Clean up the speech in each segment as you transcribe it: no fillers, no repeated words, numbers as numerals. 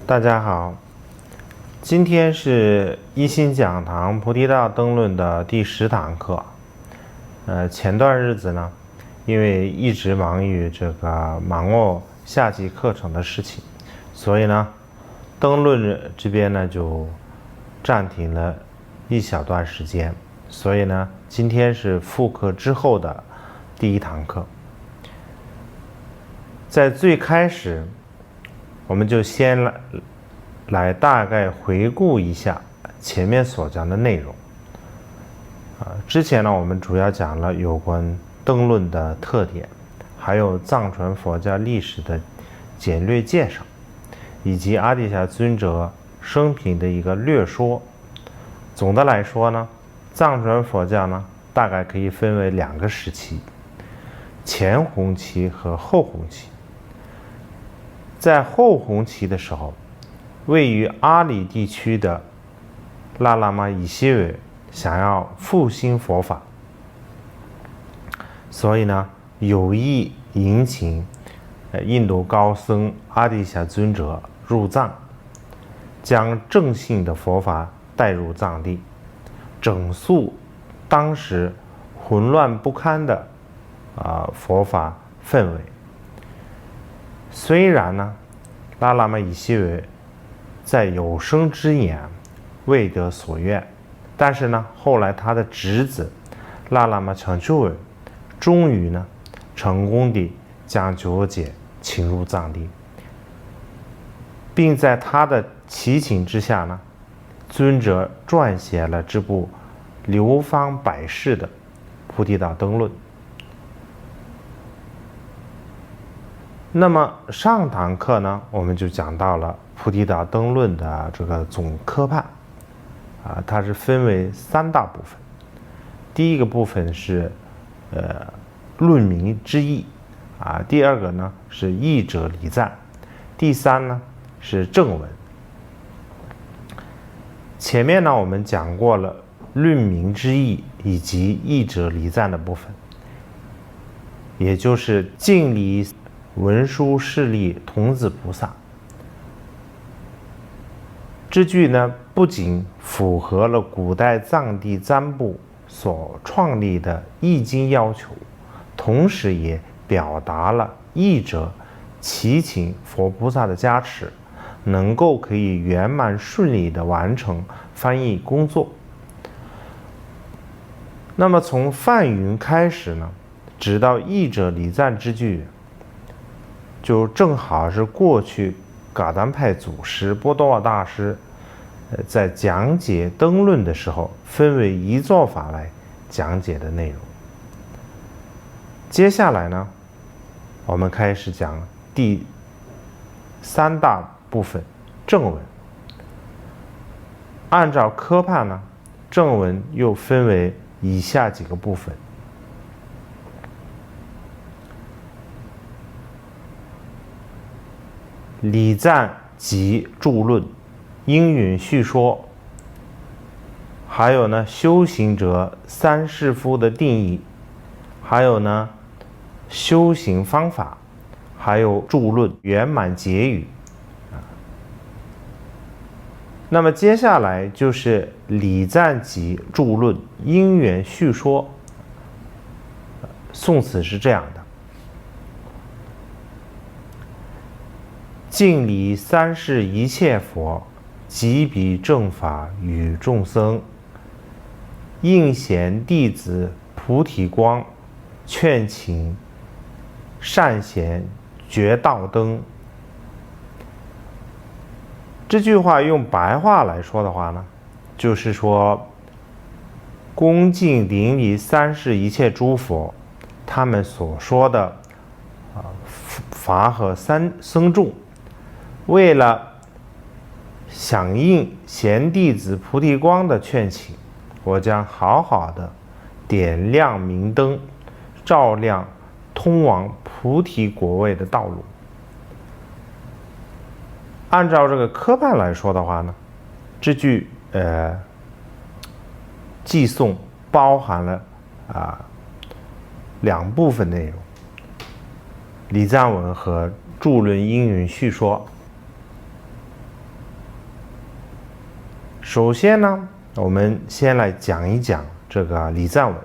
大家好，今天是一心讲堂菩提道灯论的第10堂课。前段日子呢，因为一直忙于忙握夏季课程的事情，所以呢，灯论这边呢就暂停了一小段时间。所以呢，今天是复课之后的第1堂课。在最开始，我们就先来大概回顾一下前面所讲的内容。之前呢，我们主要讲了有关灯论的特点，还有藏传佛教历史的简略介绍，以及阿底峡尊者生平的一个略说。总的来说呢，藏传佛教呢大概可以分为2个时期：前弘期和后弘期。在后弘期的时候，位于阿里地区的拉喇嘛以西韦想要复兴佛法，所以呢有意迎请印度高僧阿底峡尊者入藏，将正信的佛法带入藏地，整肃当时混乱不堪的佛法氛围。虽然呢，拉喇嘛以西韦在有生之年未得所愿，但是呢，后来他的侄子拉喇嘛长久韦终于呢成功地将觉解请入藏地，并在他的祈请之下呢，尊者撰写了这部流芳百世的《菩提道灯论》。那么上堂课呢，我们就讲到了《菩提道灯论》的这个总科判，它是分为3大部分。第一个部分是论名之义，第二个呢是译者礼赞，第3呢是正文。前面呢我们讲过了论名之义以及译者礼赞的部分，也就是敬礼文殊势力童子菩萨。这句呢不仅符合了古代藏地占卜所创立的译经要求，同时也表达了译者祈请佛菩萨的加持，能够可以圆满顺利地完成翻译工作。那么从梵云开始呢，直到译者礼赞之句，就正好是过去噶当派祖师波多瓦大师在讲解灯论的时候分为一座法来讲解的内容。接下来呢，我们开始讲第3大部分正文。按照科判呢，正文又分为以下几个部分：礼赞及注论、应允叙说，还有呢修行者3世夫的定义，还有呢修行方法，还有注论圆满结语。那么接下来就是礼赞及注论、因缘叙说。宋词是这样的：敬礼3世一切佛，即彼正法与众僧，应贤弟子菩提光，劝请善贤觉道灯。这句话用白话来说的话呢，就是说恭敬顶礼三世一切诸佛，他们所说的法和僧众，为了响应贤弟子菩提光的劝请，我将好好的点亮明灯，照亮通往菩提果位的道路。按照这个科判来说的话呢，这句偈颂包含了两部分内容，礼赞文和注论因缘叙说。首先呢，我们先来讲一讲这个礼赞文，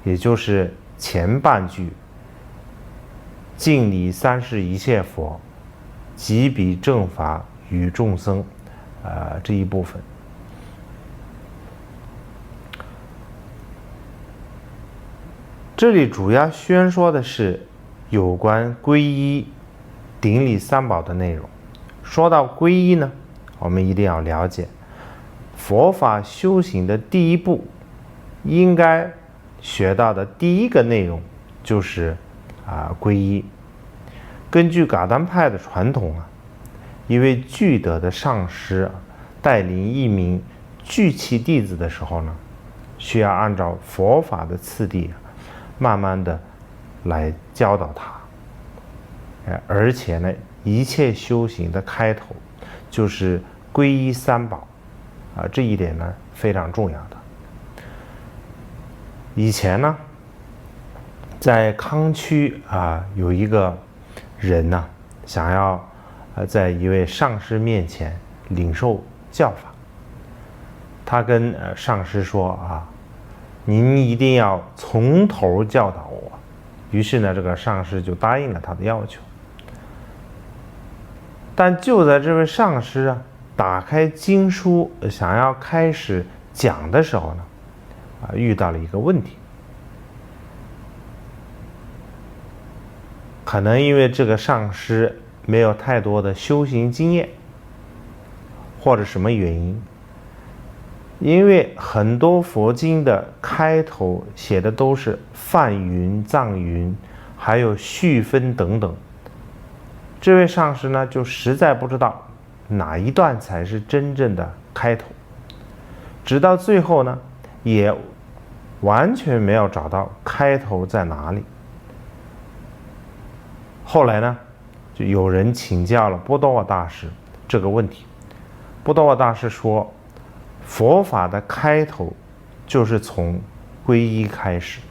也就是前半句敬礼三世一切佛，即彼正法与众生这一部分。这里主要宣说的是有关皈依顶礼三宝的内容。说到皈依呢，我们一定要了解佛法修行的第一步应该学到的第一个内容就是皈依。根据噶当派的传统一位具德的上师带领一名具气弟子的时候呢，需要按照佛法的次第慢慢的来教导他。而且呢，一切修行的开头就是皈依三宝这一点呢非常重要的。以前呢，在康区有一个人呢，想要在一位上师面前领受教法。他跟上师说您一定要从头教导我。于是呢，这个上师就答应了他的要求。但就在这位上师打开经书想要开始讲的时候呢，遇到了一个问题。可能因为这个上师没有太多的修行经验，或者什么原因，因为很多佛经的开头写的都是梵云、藏云，还有序分等等。这位上师呢，就实在不知道哪一段才是真正的开头，直到最后呢，也完全没有找到开头在哪里。后来呢，就有人请教了波多瓦大师这个问题。波多瓦大师说，佛法的开头就是从皈依开始。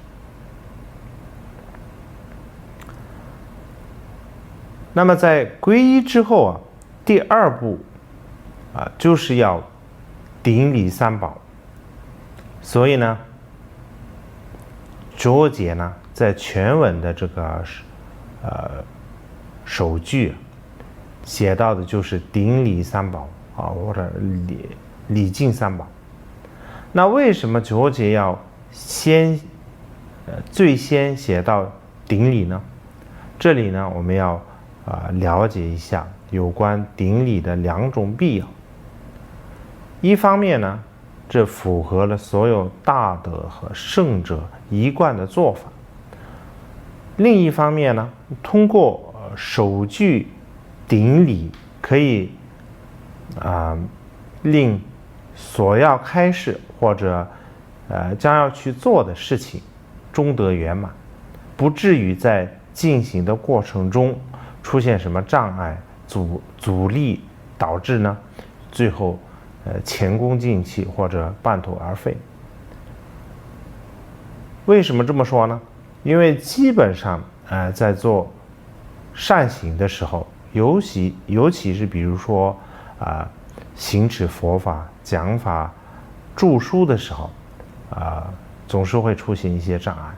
那么在皈依之后第二步就是要顶礼三宝。所以呢，卓杰呢在全文的这个首句写到的就是顶礼三宝或者礼敬三宝。那为什么卓杰要最先写到顶礼呢？这里呢，我们要了解一下有关顶礼的两种必要。一方面呢，这符合了所有大德和圣者一贯的做法。另一方面呢，通过首句顶礼可以令所要开示或者将要去做的事情终得圆满，不至于在进行的过程中出现什么障碍、阻力，导致呢最后前功尽弃或者半途而废。为什么这么说呢？因为基本上在做善行的时候，尤其是比如说行持佛法、讲法、著书的时候总是会出现一些障碍。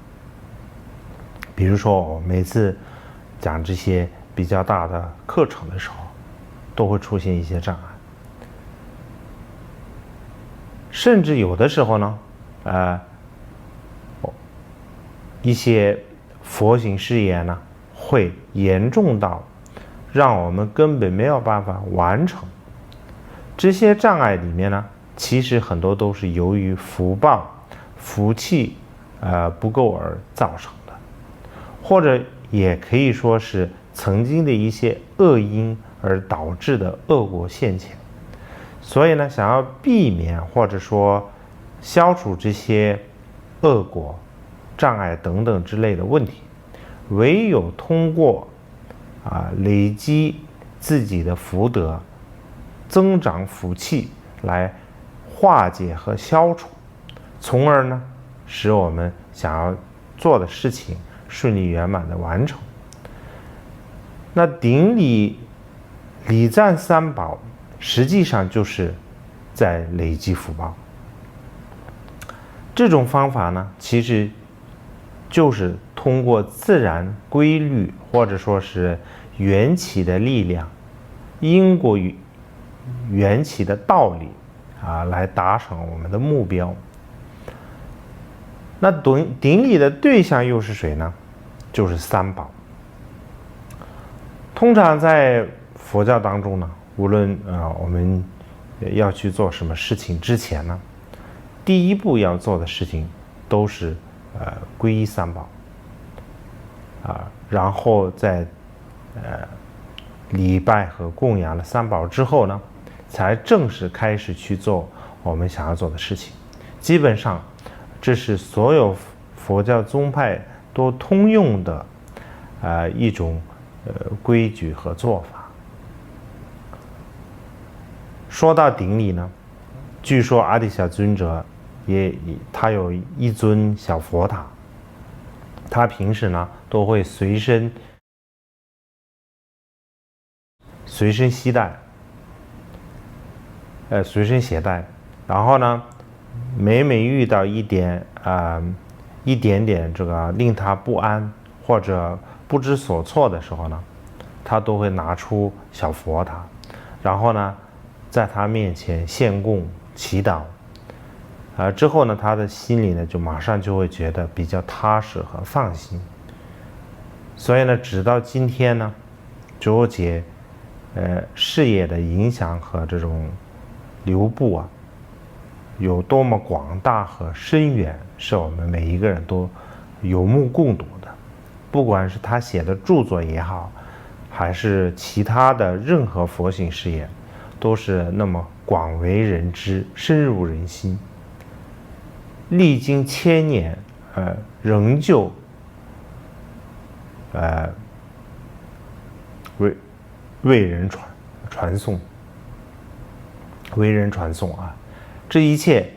比如说我每次讲这些比较大的课程的时候，都会出现一些障碍。甚至有的时候呢一些佛行誓言呢会严重到让我们根本没有办法完成。这些障碍里面呢，其实很多都是由于福报、福气不够而造成的，或者也可以说是曾经的一些恶因而导致的恶果现前。所以呢，想要避免或者说消除这些恶果、障碍等等之类的问题，唯有通过累积自己的福德，增长福气，来化解和消除，从而呢，使我们想要做的事情顺利圆满的完成。那顶礼礼赞三宝，实际上就是在累积福报。这种方法呢，其实就是通过自然规律，或者说是缘起的力量、因果与缘起的道理来达成我们的目标。那顶礼的对象又是谁呢？就是三宝。通常在佛教当中呢，无论我们要去做什么事情之前呢，第一步要做的事情都是皈依三宝然后在礼拜和供养了三宝之后呢，才正式开始去做我们想要做的事情。基本上这是所有佛教宗派都通用的一种规矩和做法。说到顶礼呢，据说阿底峡尊者他有一尊小佛塔，他平时呢都会随身携带，然后呢，每遇到一点点这个令他不安或者不知所措的时候呢，他都会拿出小佛塔，然后呢，在他面前献供祈祷，之后呢，他的心里呢就马上就会觉得比较踏实和放心。所以呢，直到今天呢，九姐事业的影响和这种流布有多么广大和深远，是我们每一个人都有目共睹的。不管是他写的著作也好，还是其他的任何佛行事业，都是那么广为人知，深入人心，历经千年，仍旧为人传颂这一切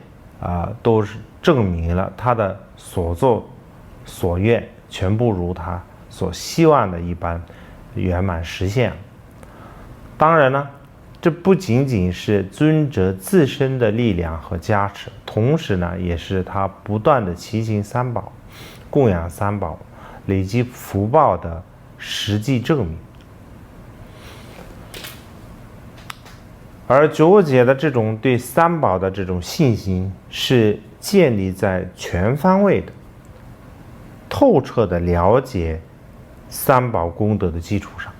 都是证明了他的所作所愿全部如他所希望的一般圆满实现。当然呢，这不仅仅是尊者自身的力量和加持，同时呢，也是他不断的祈行三宝、供养三宝、累积福报的实际证明。而九姐的这种对三宝的这种信心，是建立在全方位的、透彻的了解三宝功德的基础上，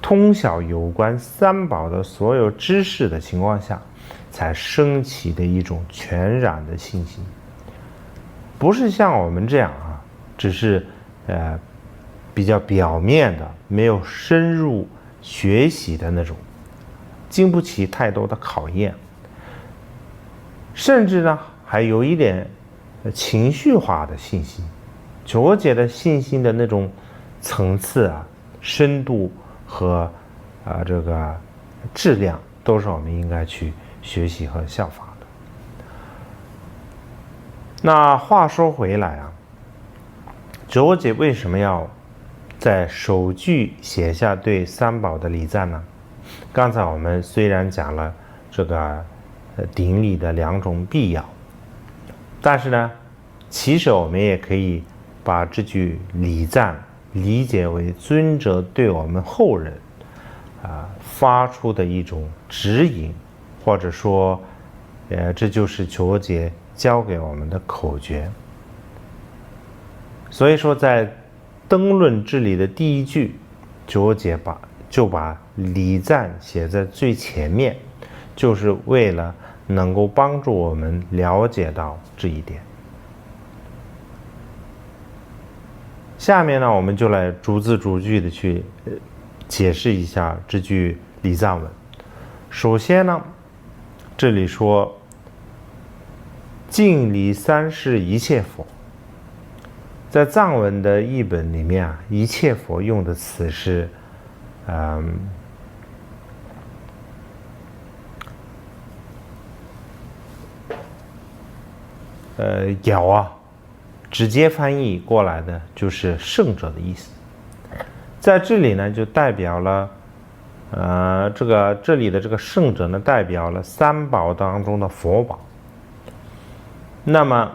通晓有关三宝的所有知识的情况下，才升起的一种全然的信心。不是像我们这样只是比较表面的，没有深入学习的那种，经不起太多的考验，甚至呢还有一点情绪化的信心。九姐的信心的那种层次深度和这个质量，都是我们应该去学习和效法的。那话说回来九姐为什么要在首句写下对三宝的礼赞呢？刚才我们虽然讲了这个顶礼的两种必要，但是呢，其实我们也可以把这句礼赞理解为尊者对我们后人发出的一种指引，或者说这就是九姐教给我们的口诀。所以说在灯论之礼的第一句，九姐就把礼赞写在最前面，就是为了能够帮助我们了解到这一点。下面呢，我们就来逐字逐句的去解释一下这句礼赞文。首先呢，这里说敬礼三世一切佛，在藏文的译本里面啊，一切佛用的词是尧啊，直接翻译过来的就是圣者的意思。在这里呢，就代表了这里的这个圣者呢，代表了三宝当中的佛宝。那么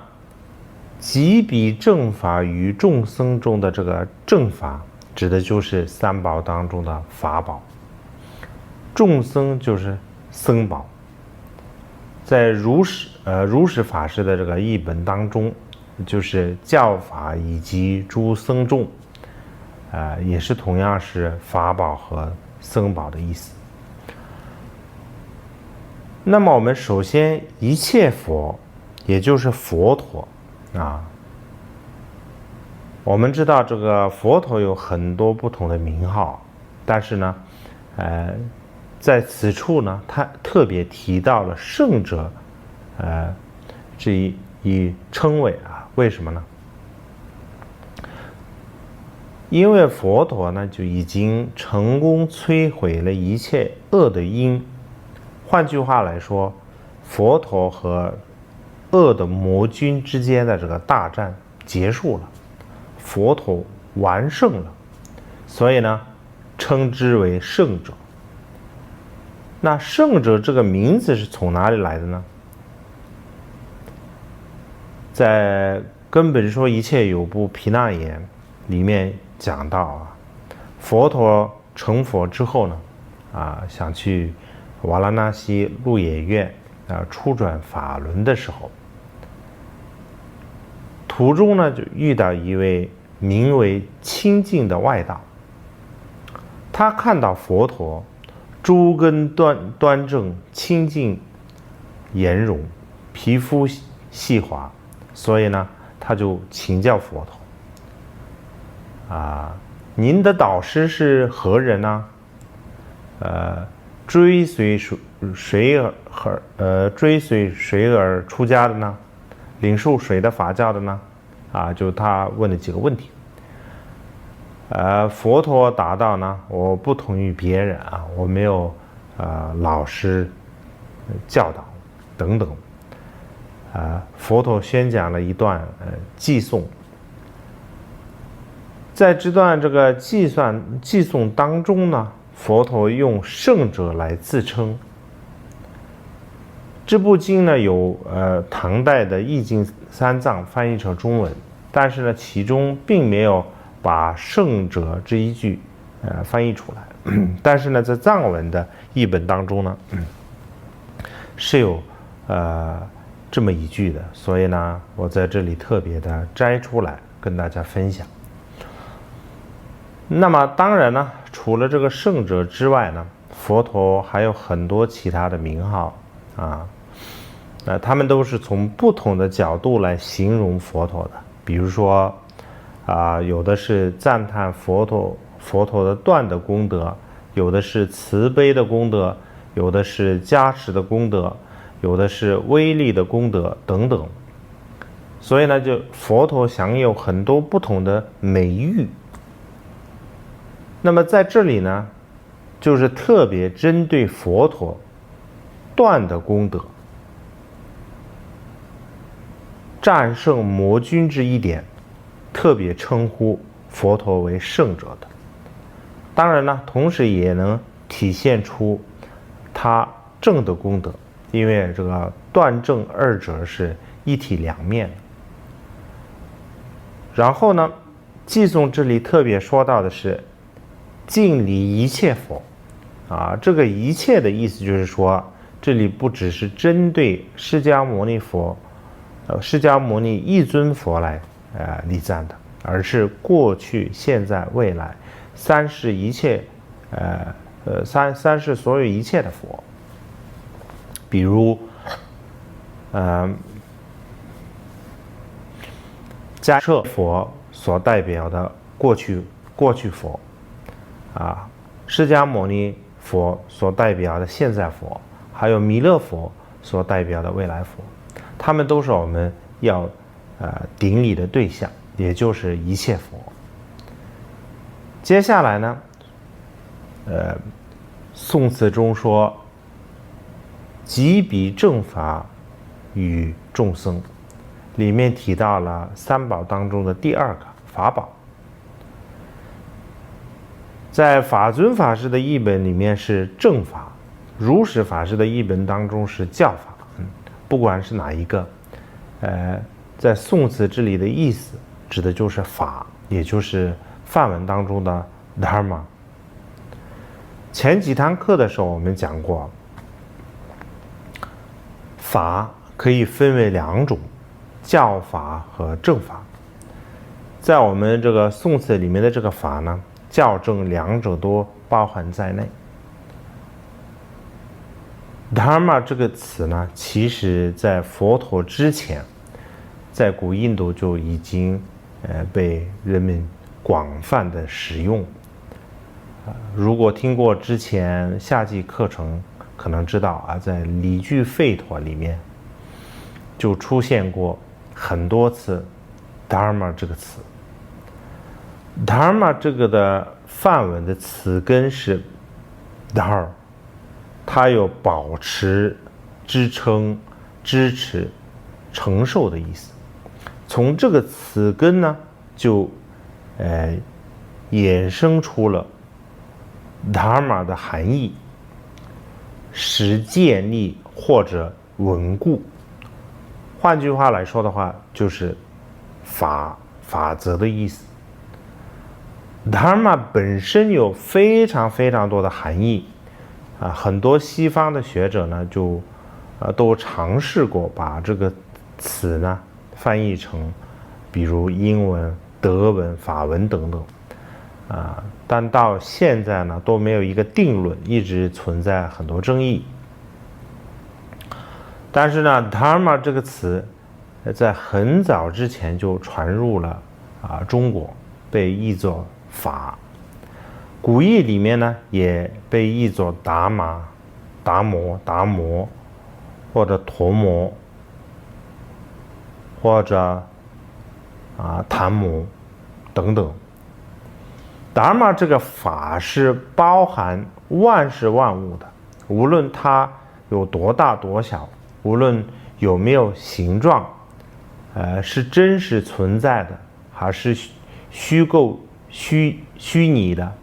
即彼正法于众僧中的这个正法，指的就是三宝当中的法宝，众僧就是僧宝。在如实法师的这个译本当中，就是教法以及诸僧众，也是同样是法宝和僧宝的意思。那么我们首先一切佛，也就是佛陀啊。我们知道这个佛陀有很多不同的名号，但是呢，在此处呢，他特别提到了圣者，这一称谓啊。为什么呢？因为佛陀呢，就已经成功摧毁了一切恶的因。换句话来说，佛陀和恶的魔君之间的这个大战结束了，佛陀完胜了，所以呢，称之为圣者。那圣者这个名字是从哪里来的呢？在根本说一切有部毗那言里面讲到啊，佛陀成佛之后呢，想去瓦拉纳西鹿野苑出转法轮的时候，途中呢就遇到一位名为清净的外道，他看到佛陀诸根端正清净颜容，皮肤细滑，所以呢他就请教佛陀您的导师是何人呢？追随谁而出家的呢？领受谁的法教的呢？就他问了几个问题。佛陀答道呢，我不同于别人我没有老师教导等等。佛陀宣讲了一段偈颂。在这段这个偈颂当中呢，佛陀用圣者来自称。这部经呢有唐代的译经三藏翻译成中文，但是呢其中并没有把圣者这一句翻译出来，但是呢在藏文的译本当中呢是有这么一句的，所以呢我在这里特别的摘出来跟大家分享。那么当然呢，除了这个圣者之外呢，佛陀还有很多其他的名号他们都是从不同的角度来形容佛陀的。比如说有的是赞叹佛陀的断的功德，有的是慈悲的功德，有的是加持的功德，有的是威力的功德等等。所以呢，就佛陀享有很多不同的美誉。那么在这里呢，就是特别针对佛陀断的功德，战胜魔君之一点，特别称呼佛陀为圣者的。当然呢，同时也能体现出他正的功德，因为这个断正二者是一体两面。然后呢，偈颂这里特别说到的是敬礼一切佛这个一切的意思就是说，这里不只是针对释迦牟尼佛释迦牟尼一尊佛来礼赞的，而是过去现在未来三世一切三世所有一切的佛。比如迦舍佛所代表的过去佛，释迦牟尼佛所代表的现在佛，还有弥勒佛所代表的未来佛，他们都是我们要顶礼的对象，也就是一切佛。接下来呢，宋词中说，即彼正法与众僧，里面提到了三宝当中的第二个法宝。在法尊法师的译本里面是正法，如实法师的译本当中是教法。不管是哪一个，在宋词这里的意思指的就是法，也就是梵文当中的 dharma。前几堂课的时候我们讲过，法可以分为两种，教法和正法。在我们这个宋词里面的这个法呢，教正两者都包含在内。Dharma 这个词呢，其实在佛陀之前，在古印度就已经被人们广泛的使用。如果听过之前夏季课程，可能知道在理句吠陀里面就出现过很多次 Dharma 这个词。Dharma 这个的梵文的词根是 Dhar， 它有保持、支撑、支持、承受的意思。从这个词根呢，就衍生出了 Dharma 的含义，使建立或者稳固。换句话来说的话，就是法则的意思。Dharma 本身有非常非常多的含义，很多西方的学者呢就都尝试过把这个词呢翻译成，比如英文、德文、法文等等，但到现在呢都没有一个定论，一直存在很多争议。但是呢 Dharma 这个词在很早之前就传入了中国，被译作法。古译里面呢也被译作达摩、或者陀摩，或者檀摩等等。达摩这个法是包含万事万物的，无论它有多大多小，无论有没有形状，是真实存在的还是虚拟的，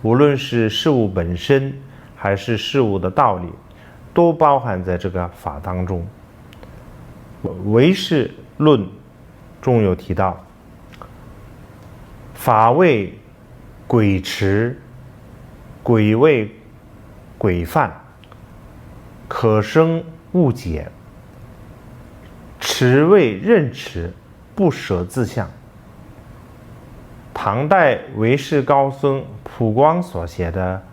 无论是事物本身还是事物的道理，都包含在这个法当中。唯识论中有提到，法谓轨持，轨谓轨范，可生误解，持谓认持，不舍自相。唐代唯识高僧普光所写的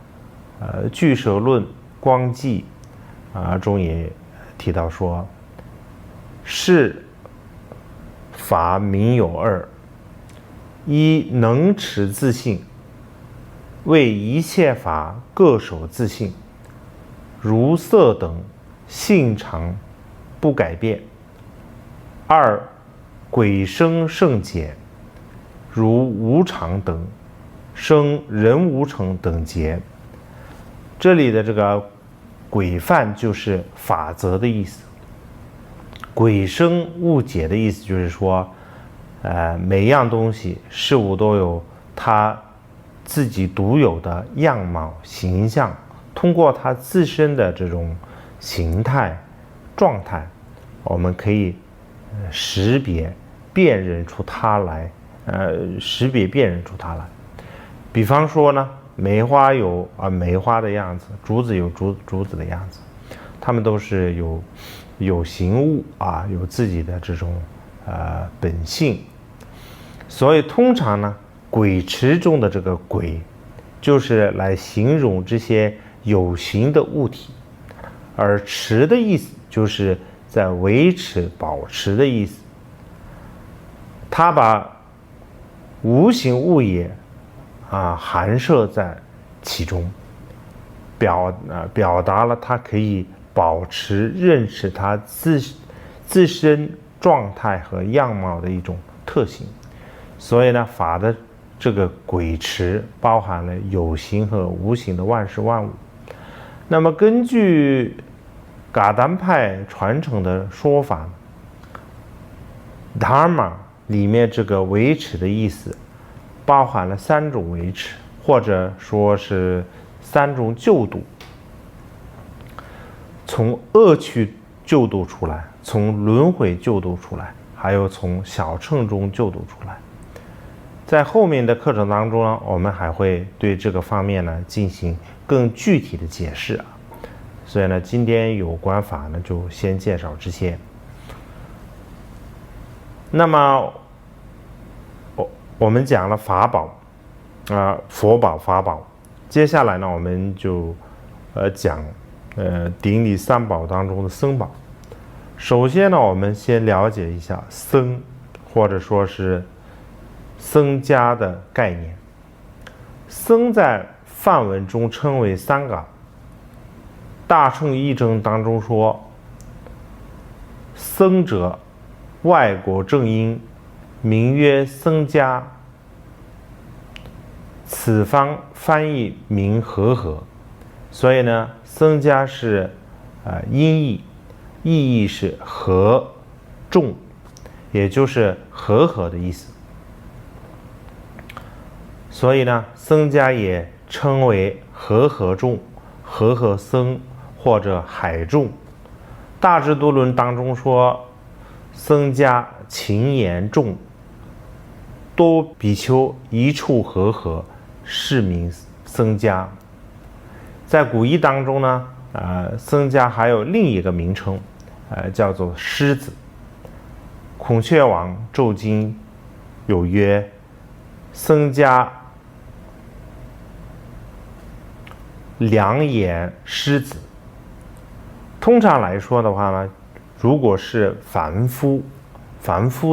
俱舍论光记中也提到说，是法名有二，一能持自性，为一切法各守自性，如色等性常不改变；二轨生圣解，如无常等生人无成等劫。这里的这个轨范就是法则的意思，轨生误解的意思就是说，每样东西事物都有它自己独有的样貌形象，通过它自身的这种形态状态，我们可以识别辨认出它来。比方说呢，梅花有梅花的样子，竹子有竹子的样子，它们都是有形物有自己的这种本性。所以通常呢，轨持中的这个轨就是来形容这些有形的物体，而持的意思就是在维持、保持的意思。他把无形物也含摄在其中，表达了他可以保持认识他自身状态和样貌的一种特性。所以呢，法的这个轨持包含了有形和无形的万事万物。那么根据噶当派传承的说法 ，Dharma 里面这个维持的意思包含了3种维持，或者说是3种救度：从恶趣救度出来，从轮回救度出来，还有从小乘中救度出来。在后面的课程当中呢，我们还会对这个方面呢进行更具体的解释啊。所以呢，今天有关法呢就先介绍这些。那么我们讲了法宝佛宝、法宝，接下来呢我们就讲顶礼3宝当中的僧宝。首先呢，我们先了解一下僧，或者说是僧家的概念。僧在梵文中称为三嘎。大乘义证当中说，僧者，外国正音，名曰僧家。此方翻译名和合。所以呢，僧家是音译，意义是和众，也就是和合的意思。所以呢，僧家也称为和合众、和合僧或者海众。大智度论当中说，僧家勤言众，多比丘一处和合，是名僧家。在古义当中呢，僧家还有另一个名称，叫做狮子。孔雀王咒经有曰：僧家两眼狮子。通常来说的话呢，如果是凡夫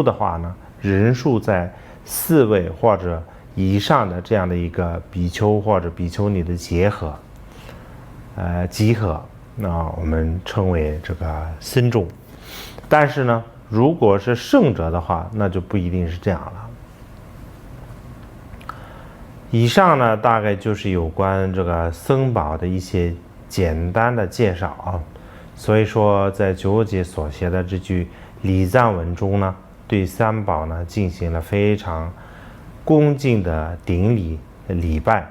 的话呢，人数在4位或者以上的这样的一个比丘或者比丘尼的集合，那我们称为这个僧众。但是呢，如果是圣者的话，那就不一定是这样了。以上呢，大概就是有关这个僧宝的一些简单的介绍啊。所以说，在九节所写的这句礼赞文中呢，对三宝呢进行了非常恭敬的顶礼礼拜。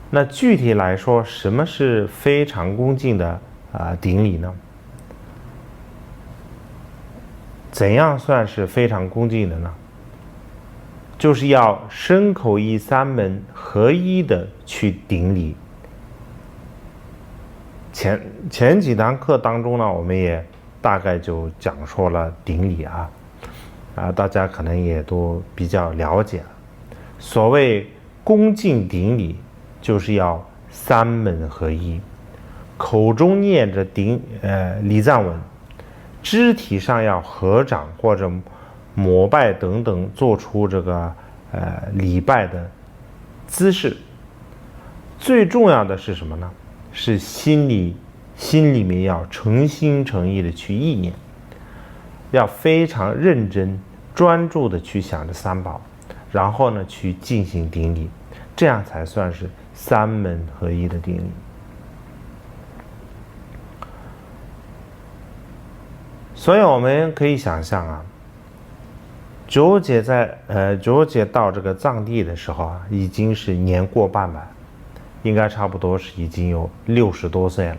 那具体来说，什么是非常恭敬的顶礼呢？怎样算是非常恭敬的呢？就是要身口意三门合一的去顶礼。前几堂课当中呢，我们也大概就讲说了顶礼大家可能也都比较了解了。所谓恭敬顶礼，就是要三门合一，口中念着礼赞文，肢体上要合掌或者膜拜等等，做出这个礼拜的姿势。最重要的是什么呢？是心里面要诚心诚意的去意念，要非常认真专注的去想着三宝，然后呢去进行顶礼，这样才算是三门合一的顶礼。所以我们可以想象九姐到这个藏地的时候已经是年过半百，应该差不多是已经有60多岁了。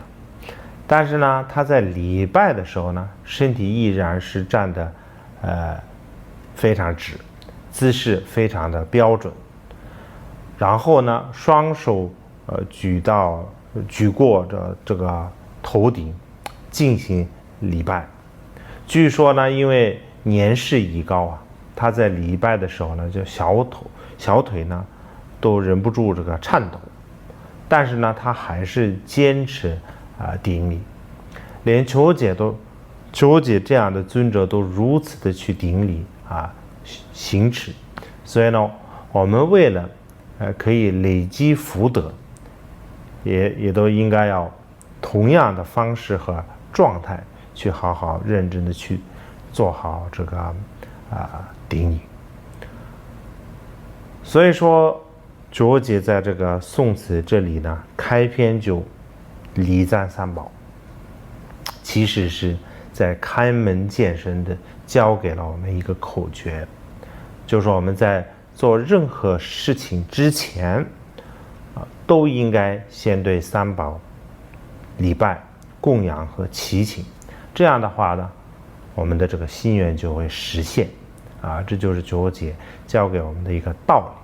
但是呢，他在礼拜的时候呢，身体依然是站得非常直，姿势非常的标准。然后呢，双手举过这个头顶进行礼拜。据说呢，因为年事已高他在礼拜的时候呢，就小腿呢都忍不住这个颤抖，但是呢，他还是坚持顶礼，连求解这样的尊者都如此的去顶礼行持。所以呢，我们为了可以累积福德，也都应该要同样的方式和状态去好好认真的去做好这个顶礼。所以说卓杰在这个宋词这里呢，开篇就礼赞三宝，其实是在开门见山的教给了我们一个口诀，就是说我们在做任何事情之前都应该先对三宝礼拜、供养和祈请，这样的话呢，我们的这个心愿就会实现这就是卓杰教给我们的一个道理。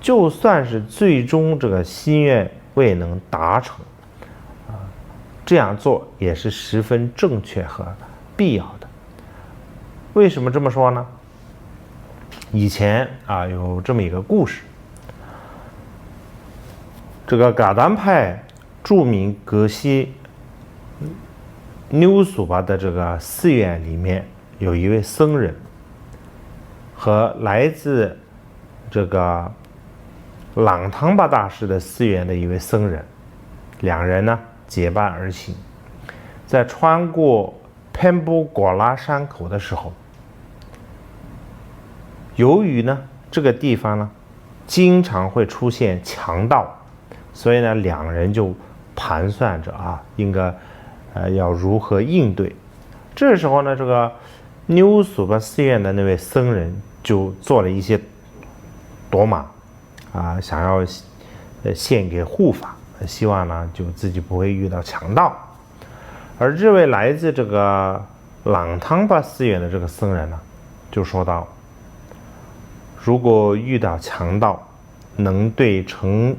就算是最终这个心愿未能达成这样做也是十分正确和必要的。为什么这么说呢？以前有这么一个故事，这个噶当派著名格西纽苏巴的这个寺院里面有一位僧人和来自这个朗汤巴大师的寺院的一位僧人，两人呢结伴而行，在穿过潘布果拉山口的时候，由于呢这个地方呢经常会出现强盗，所以呢两人就盘算着应该要如何应对。这时候呢，这个纽苏巴寺院的那位僧人就做了一些夺马想要献给护法，希望呢就自己不会遇到强盗。而这位来自这个朗汤巴寺院的这个僧人呢，就说道：如果遇到强盗能对成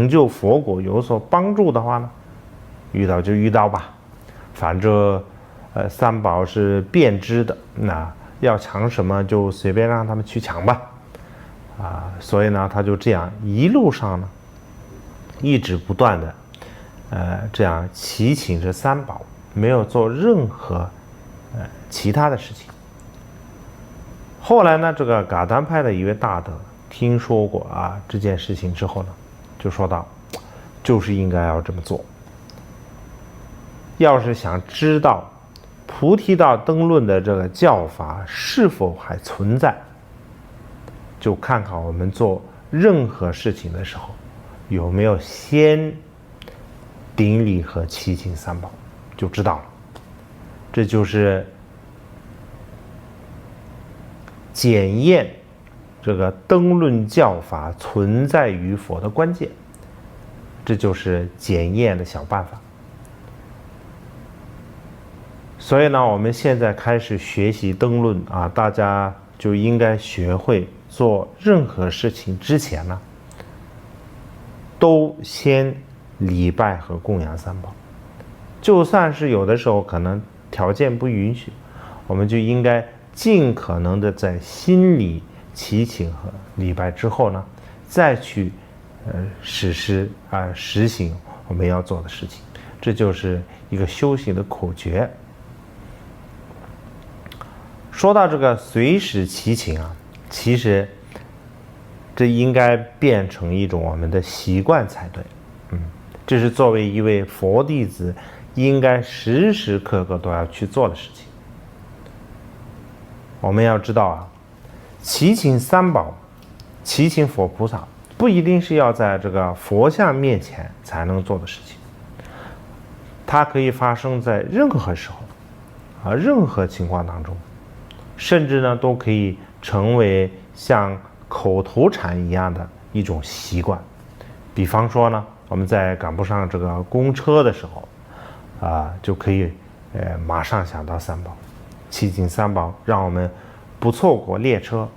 就佛果有所帮助的话呢，遇到就遇到吧，反正三宝是遍知的，那要抢什么就随便让他们去抢吧。所以呢他就这样一路上呢一直不断的这样祈请着三宝，没有做任何其他的事情。后来呢，这个噶当派的一位大德听说过这件事情之后呢，就说道：就是应该要这么做。要是想知道菩提道灯论的这个教法是否还存在，就看看我们做任何事情的时候有没有先顶礼和祈请三宝，就知道了。这就是检验这个灯论教法存在与否的关键，这就是检验的小办法。所以呢，我们现在开始学习灯论大家就应该学会做任何事情之前呢，都先礼拜和供养三宝。就算是有的时候可能条件不允许，我们就应该尽可能的在心里祈请和礼拜之后呢，再去实行我们要做的事情。这就是一个修行的口诀。说到这个随时祈请其实这应该变成一种我们的习惯才对。这是作为一位佛弟子应该时时刻刻都要去做的事情。我们要知道祈请三宝、祈请佛菩萨不一定是要在这个佛像面前才能做的事情，它可以发生在任何时候任何情况当中，甚至呢都可以成为像口头禅一样的一种习惯。比方说呢，我们在赶不上这个公车的时候就可以马上想到三宝，祈请三宝让我们不错过列车，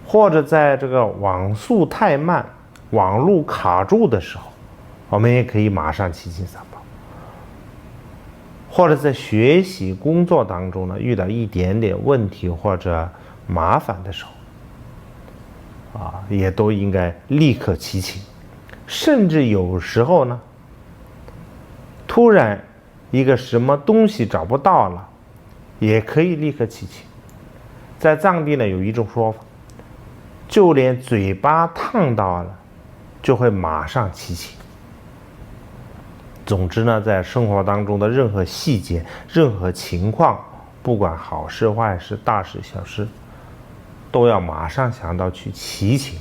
或者在这个网速太慢、网路卡住的时候，我们也可以马上祈请三宝。或者在学习工作当中呢，遇到一点点问题或者麻烦的时候也都应该立刻祈请。甚至有时候呢，突然一个什么东西找不到了，也可以立刻祈请。在藏地呢有一种说法，就连嘴巴烫到了，就会马上祈请。总之呢，在生活当中的任何细节、任何情况，不管好事坏事、大事小事，都要马上想到去祈请。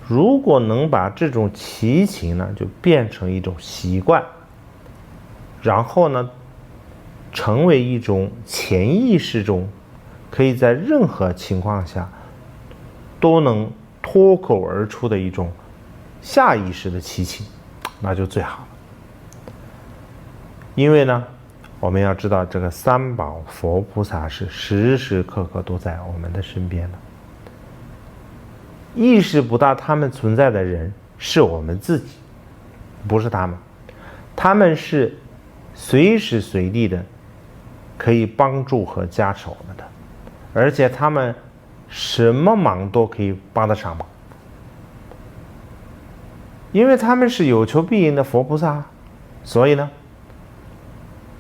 如果能把这种祈请呢，就变成一种习惯，然后呢，成为一种潜意识中，可以在任何情况下都能脱口而出的一种下意识的祈请，那就最好了。因为呢，我们要知道这个三宝佛菩萨是时时刻刻都在我们的身边的。意识不到他们存在的人是我们自己，不是他们。他们是随时随地的可以帮助和加持我们的，而且他们什么忙都可以帮得上忙，因为他们是有求必应的佛菩萨。所以呢，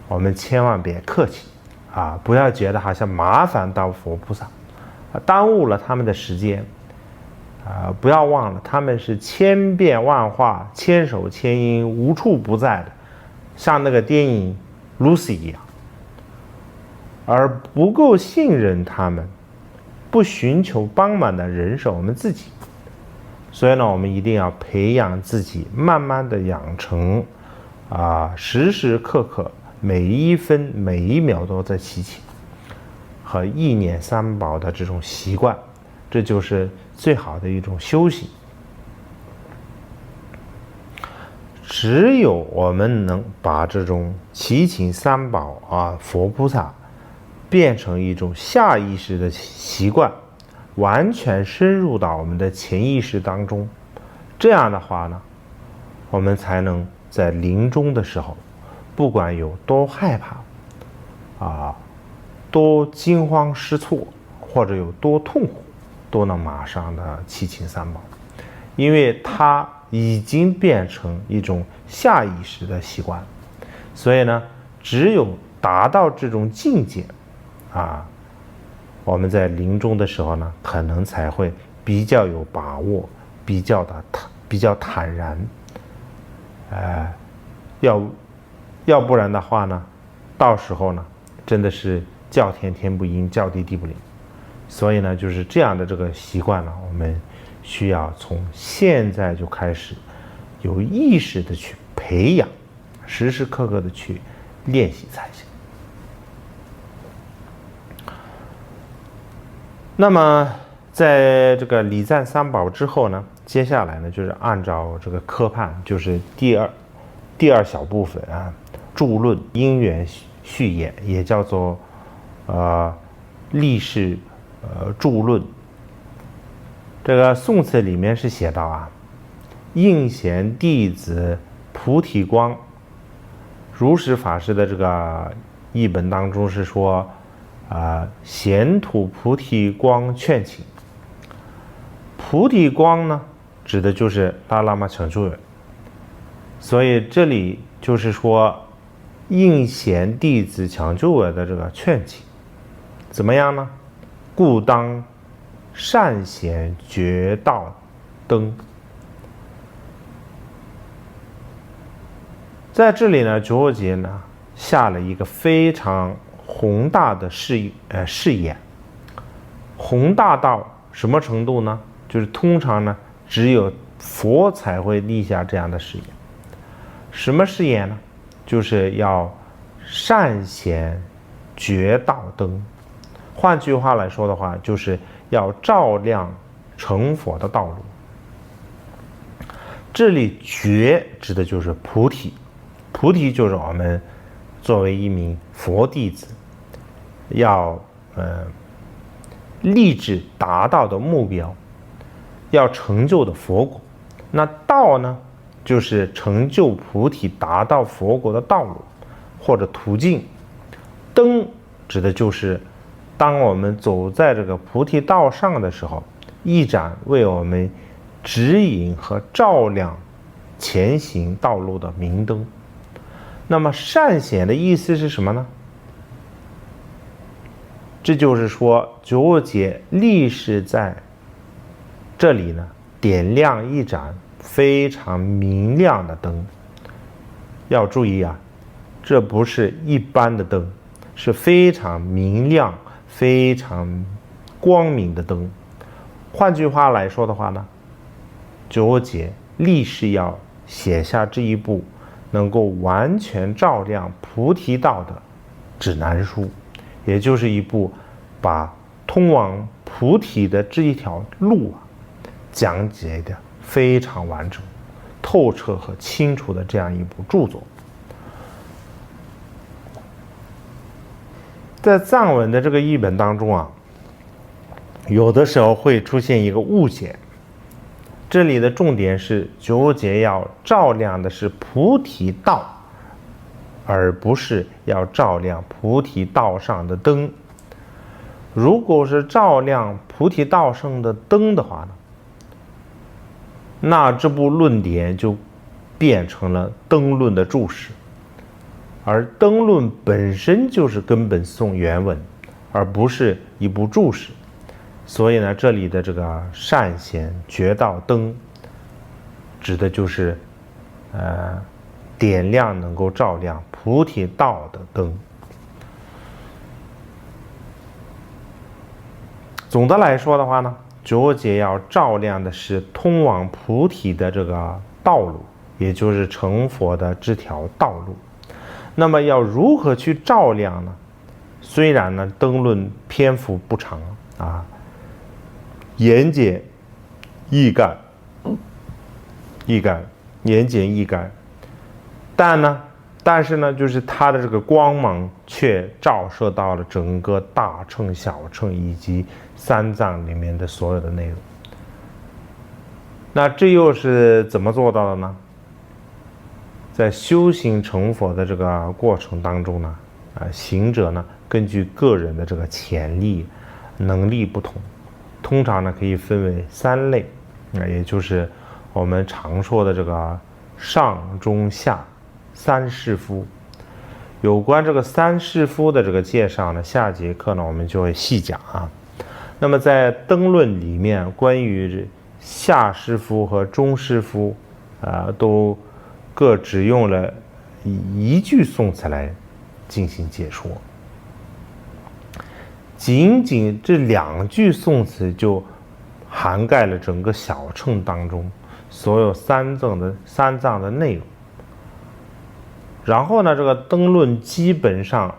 我们千万别客气啊，不要觉得好像麻烦到佛菩萨，耽误了他们的时间。不要忘了，他们是千变万化、千手千音、无处不在的，像那个电影 Lucy 一样。而不够信任他们、不寻求帮忙的人是我们自己。所以呢，我们一定要培养自己，慢慢的养成时时刻刻、每一分每一秒都在祈请和意念三宝的这种习惯，这就是最好的一种修行。只有我们能把这种祈请三宝佛菩萨变成一种下意识的习惯，完全深入到我们的潜意识当中，这样的话呢，我们才能在临终的时候，不管有多害怕多惊慌失措，或者有多痛苦，都能马上的祈请三宝，因为它已经变成一种下意识的习惯。所以呢，只有达到这种境界我们在临终的时候呢，可能才会比较有把握，比较坦然。要不然的话呢，到时候呢，真的是叫天天不应，叫地地不灵。所以呢，就是这样的这个习惯呢，我们需要从现在就开始有意识的去培养，时时刻刻的去练习才行。那么在这个礼赞三宝之后呢，接下来呢，就是按照这个科判，就是第二小部分注论因缘序言，也叫做历世注论。这个宋词里面是写到应贤弟子菩提光，如实法师的这个译本当中是说贤土菩提光劝请。菩提光呢，指的就是达赖喇成就人。所以这里就是说应贤弟子抢救我的这个劝请，怎么样呢？故当善贤觉道灯。在这里呢，觉杰呢下了一个非常宏大的誓言。宏大到什么程度呢？就是通常呢，只有佛才会立下这样的誓言。什么誓言呢？就是要善贤觉道灯。换句话来说的话，就是要照亮成佛的道路。这里觉指的就是菩提，菩提就是我们作为一名佛弟子要立志达到的目标，要成就的佛果。那道呢，就是成就菩提达到佛果的道路或者途径。灯指的就是当我们走在这个菩提道上的时候，一盏为我们指引和照亮前行道路的明灯。那么善显的意思是什么呢？这就是说，九节立是在这里呢，点亮一盏非常明亮的灯。要注意啊，这不是一般的灯，是非常明亮、非常光明的灯。换句话来说的话呢，九节立是要写下这一部能够完全照亮菩提道的指南书，也就是一部把通往菩提的这一条路讲解的非常完整、透彻和清楚的这样一部著作。在藏文的这个译本当中有的时候会出现一个误解，这里的重点是九节要照亮的是菩提道，而不是要照亮菩提道上的灯。如果是照亮菩提道上的灯的话呢，那这部论点就变成了灯论的注释，而灯论本身就是根本颂原文，而不是一部注释。所以呢，这里的这个善显觉道灯，指的就是点亮能够照亮菩提道的灯。总的来说的话呢，九节要照亮的是通往菩提的这个道路，也就是成佛的这条道路。那么要如何去照亮呢？虽然呢灯论篇幅不长言简意赅，言简意赅，但是呢，就是它的这个光芒却照射到了整个大乘、小乘以及三藏里面的所有的内容。那这又是怎么做到的呢？在修行成佛的这个过程当中呢，行者呢根据个人的这个潜力、能力不同，通常呢可以分为三类，也就是我们常说的这个上中下三士夫。有关这个三士夫的这个介绍呢，下节课呢我们就会细讲那么在灯论里面，关于下士夫和中士夫都各只用了一句颂词来进行解说。仅仅这两句颂词就涵盖了整个小乘当中所有三藏的内容。然后呢，这个灯论基本上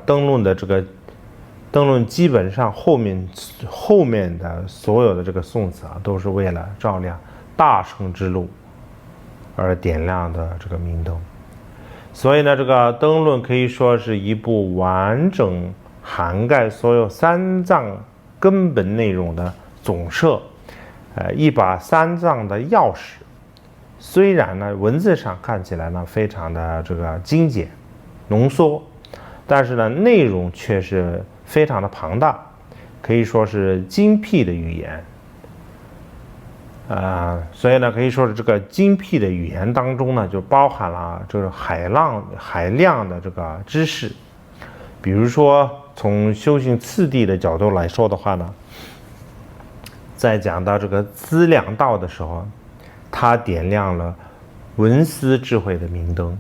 灯论基本上后面的所有的这个颂词都是为了照亮大乘之路而点亮的这个明灯。所以呢，这个灯论可以说是一部完整涵盖所有三藏根本内容的总摄，一把三藏的钥匙。虽然呢文字上看起来呢非常的这个精简浓缩，但是呢内容却是非常的庞大，可以说是精辟的语言。所以呢可以说是这个精辟的语言当中呢就包含了这个海量的这个知识。比如说从修行次第的角度来说的话呢，在讲到这个资粮道的时候，他点亮了文思智慧的明灯；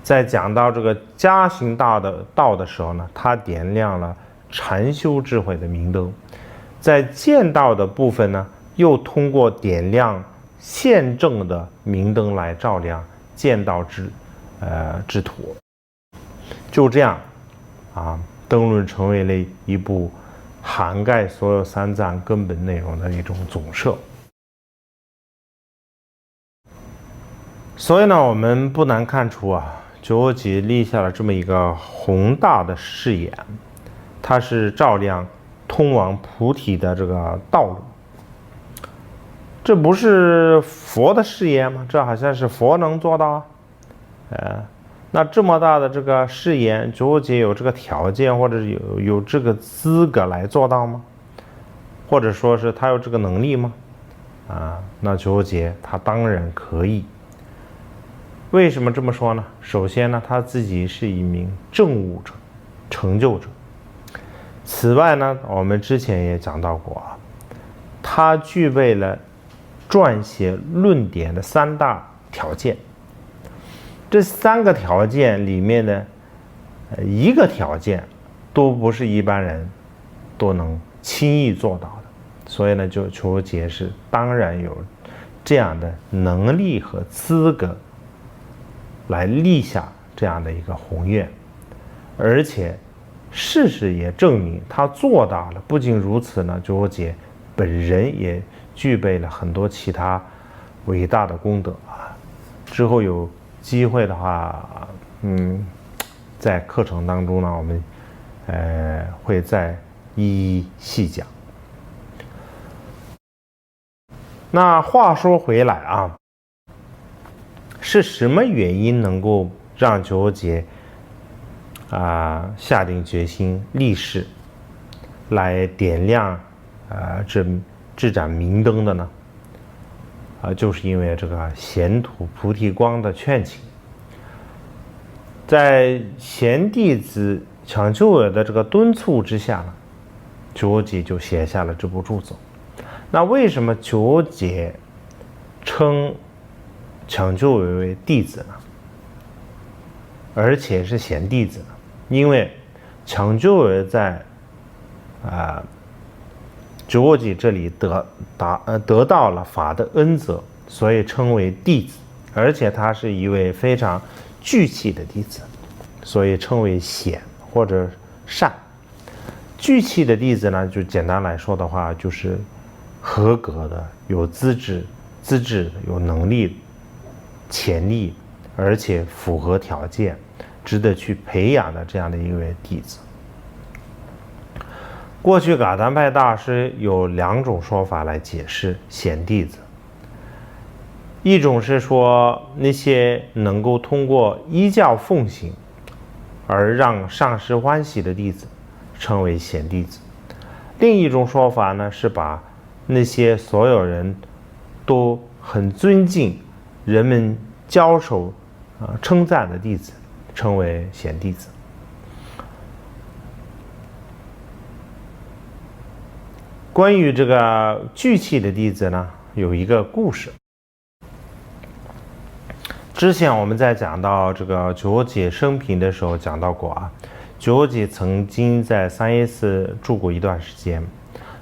在讲到这个加行道的时候呢，他点亮了禅修智慧的明灯；在见道的部分呢，又通过点亮现证的明灯来照亮见道之途。就这样灯论成为了一部涵盖所有三藏根本内容的一种总摄。所以呢，我们不难看出九节立下了这么一个宏大的誓言，它是照亮通往菩提的这个道路。这不是佛的誓言吗？这好像是佛能做到那这么大的这个誓言，九节有这个条件或者有这个资格来做到吗？或者说是他有这个能力吗？那九节他当然可以。为什么这么说呢？首先呢，他自己是一名政务者、成就者。此外呢，我们之前也讲到过啊，他具备了撰写论点的3大条件。这3个条件里面的一个条件都不是一般人都能轻易做到的，所以呢，就求解释当然有这样的能力和资格来立下这样的一个宏愿，而且事实也证明他做到了。不仅如此呢，求解本人也具备了很多其他伟大的功德啊。之后有机会的话，在课程当中呢，我们会再一一细讲。那话说回来啊，是什么原因能够让求解下定决心立誓来点亮这盏明灯的呢？就是因为这个贤徒菩提光的劝请，在贤弟子抢救尔的这个敦促之下呢，求解就写下了这部著作。那为什么求解称抢救尔为弟子呢？而且是贤弟子呢？因为抢救尔在求解这里得到了法的恩泽，所以称为弟子，而且他是一位非常具气的弟子，所以称为贤或者善。具气的弟子呢，就简单来说的话，就是合格的、有资质的、有能力、潜力，而且符合条件，值得去培养的这样的一位弟子。过去噶当派大师有2种说法来解释贤弟子，一种是说那些能够通过依教奉行而让上师欢喜的弟子称为贤弟子，另一种说法呢，是把那些所有人都很尊敬、人们交手称赞的弟子称为贤弟子。关于这个具气的弟子呢，有一个故事。之前我们在讲到这个觉解生平的时候讲到过啊，觉解曾经在三耶寺住过一段时间。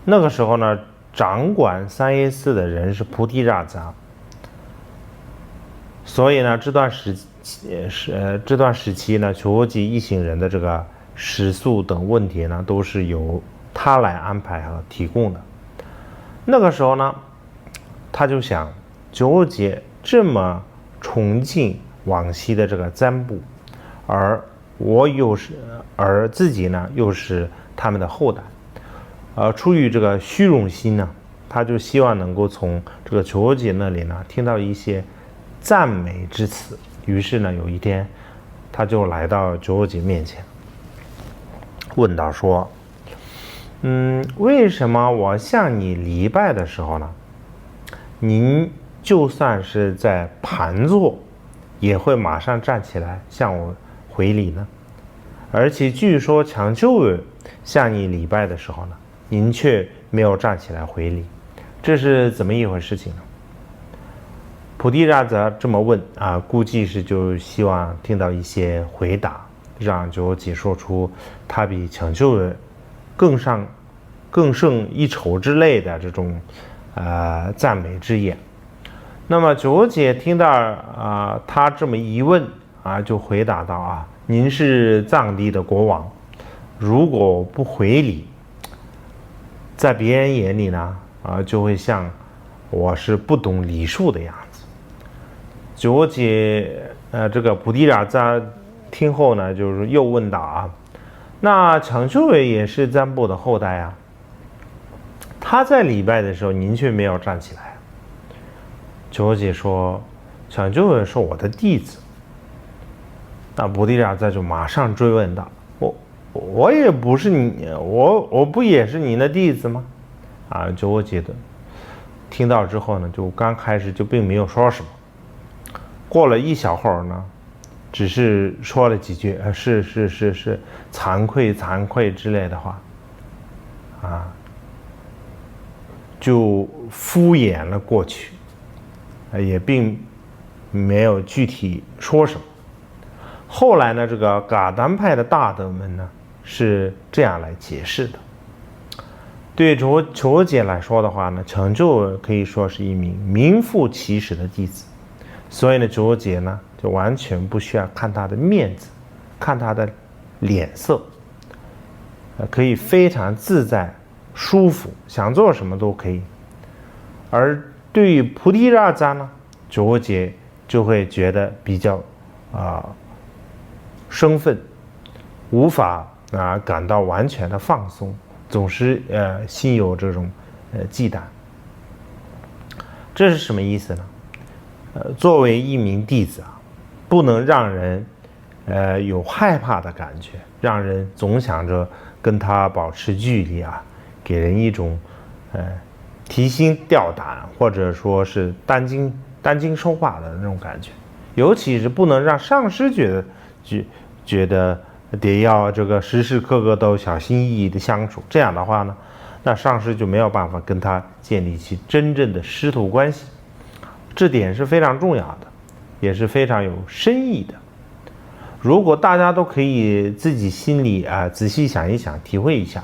那个时候呢，掌管三耶寺的人是菩提รา扎，所以呢，这段时期呢，觉解一行人的这个食宿等问题呢，都是由他来安排和提供的。那个时候呢，他就想，觉解这么崇敬往昔的这个占卜，而自己呢又是他们的后代，出于这个虚荣心呢，他就希望能够从这个觉解那里呢听到一些赞美之词。于是呢，有一天他就来到觉解面前，问道说，为什么我向你礼拜的时候呢，您就算是在盘坐，也会马上站起来向我回礼呢？而且据说抢救尔向你礼拜的时候呢，您却没有站起来回礼，这是怎么一回事情呢？菩提รา扎这么问啊，估计是就希望听到一些回答，让觉解说出他比抢救尔更胜一筹之类的这种赞美之言。那么觉解听到他这么一问就回答道您是藏地的国王，如果不回礼，在别人眼里呢就会像我是不懂礼数的样子。觉解这个菩提รา扎听后呢，就是又问道那抢救尔也是占卜的后代他在礼拜的时候您却没有站起来。觉解说，抢救尔是我的弟子。那菩提รา扎就马上追问道，我也不是你，我不也是你的弟子吗？觉解的听到之后呢，就刚开始就并没有说什么。过了一小会儿呢，只是说了几句是惭愧之类的话，啊，就敷衍了过去，也并没有具体说什么。后来呢，这个噶当派的大德们呢是这样来解释的：对卓杰来说的话呢，成就可以说是一名名副其实的弟子，所以呢，卓杰呢就完全不需要看他的面子，看他的脸色，可以非常自在、舒服，想做什么都可以。而对于菩提拉扎呢，卓杰就会觉得比较生分，无法感到完全的放松，总是心有这种忌惮。这是什么意思呢？作为一名弟子啊，不能让人有害怕的感觉，让人总想着跟他保持距离啊，给人一种提心吊胆或者说是担惊受怕的那种感觉。尤其是不能让上师觉得得要这个时时刻刻都小心翼翼的相处，这样的话呢，那上师就没有办法跟他建立起真正的师徒关系。这点是非常重要的，也是非常有深意的。如果大家都可以自己心里仔细想一想，体会一下，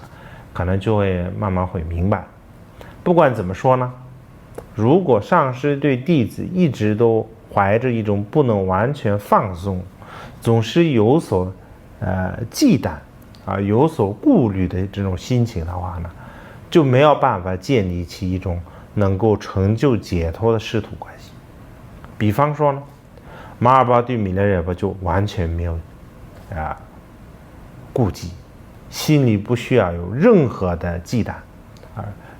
可能就会慢慢会明白。不管怎么说呢，如果上师对弟子一直都怀着一种不能完全放松，总是有所忌惮有所顾虑的这种心情的话呢，就没有办法建立起一种能够成就解脱的师徒关系。比方说呢，马尔巴对米勒热巴就完全没有顾忌，心里不需要有任何的忌惮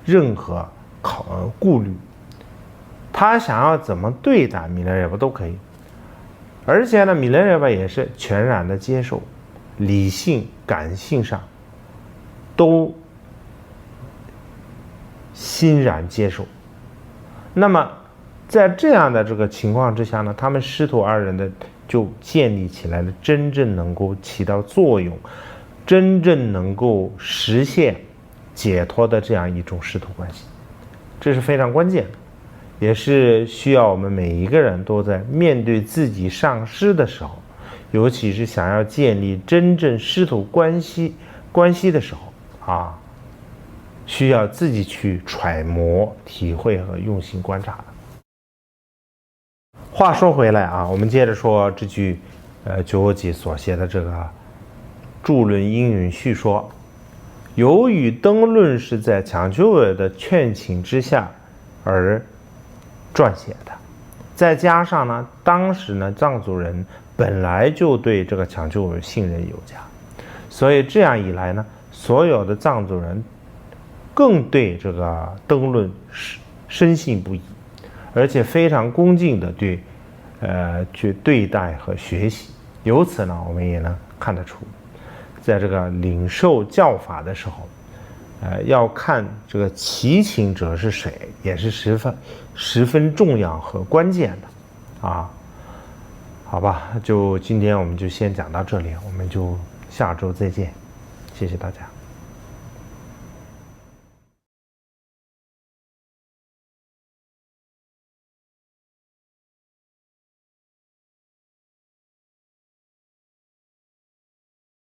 任何顾虑，他想要怎么对待米勒热巴都可以。而且呢，米勒热巴也是全然的接受，理性感性上都欣然接受。那么在这样的这个情况之下呢，他们师徒二人的就建立起来了真正能够起到作用，真正能够实现解脱的这样一种师徒关系。这是非常关键的，也是需要我们每一个人都在面对自己上师的时候，尤其是想要建立真正师徒关系的时候需要自己去揣摩、体会和用心观察的。话说回来我们接着说这句卓吉所写的这个著论因缘叙说。由于灯论是在抢救尔的劝请之下而撰写的，再加上呢，当时呢藏族人本来就对这个抢救尔信任有加，所以这样一来呢，所有的藏族人更对这个灯论深信不疑，而且非常恭敬的去对待和学习。由此呢，我们也能看得出，在这个领受教法的时候，要看这个祈请者是谁，也是十分重要和关键的好吧，就今天我们就先讲到这里，我们就下周再见，谢谢大家。